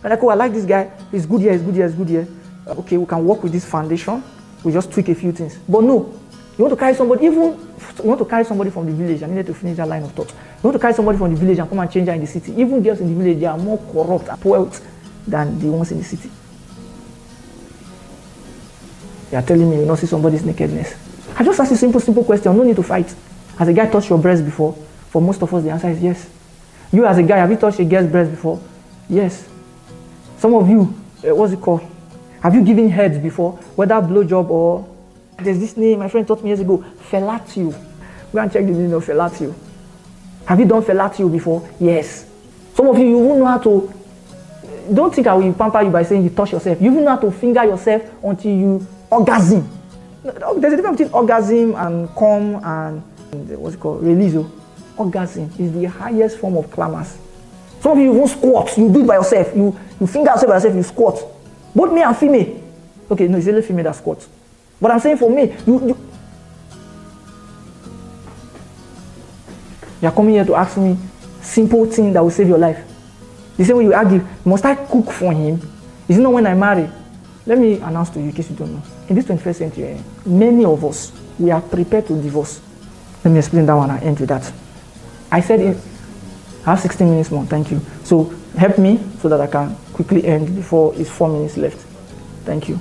And I go, I like this guy. He's good here, he's good here, he's good here. Okay, we can work with this foundation. We just tweak a few things. But no, you want to carry somebody, you want to carry somebody from the village. I needed to finish that line of thought. You want to carry somebody from the village and come and change her in the city. Even girls in the village, they are more corrupt and spoiled than the ones in the city. You are telling me you not see somebody's nakedness. I just asked you a simple question. No need to fight. Has a guy touched your breast before? For most of us, the answer is yes. You as a guy, have you touched a girl's breast before? Yes. Some of you, what's it called? Have you given heads before? Whether blowjob or... There's this name my friend taught me years ago, fellatio. Go and check the meaning of fellatio. Have you done fellatio before? Yes. Some of you won't know how to... Don't think I will pamper you by saying you touch yourself. You won't know how to finger yourself until you orgasm. There's a difference between orgasm and come and what's it called? Release. Orgasm is the highest form of climax. Some of you won't squat. You do it by yourself. You finger yourself by yourself. You squat. Both male and female. Okay, no, it's only female that squats. But I'm saying for me, you are coming here to ask me simple thing that will save your life. The same way you argue, must I cook for him? Is it not when I marry? Let me announce to you, in case you don't know. In this 21st century, many of us, we are prepared to divorce. Let me explain that one and end with that. I said I have 16 minutes more, thank you. So help me so that I can quickly end before it's 4 minutes left. Thank you.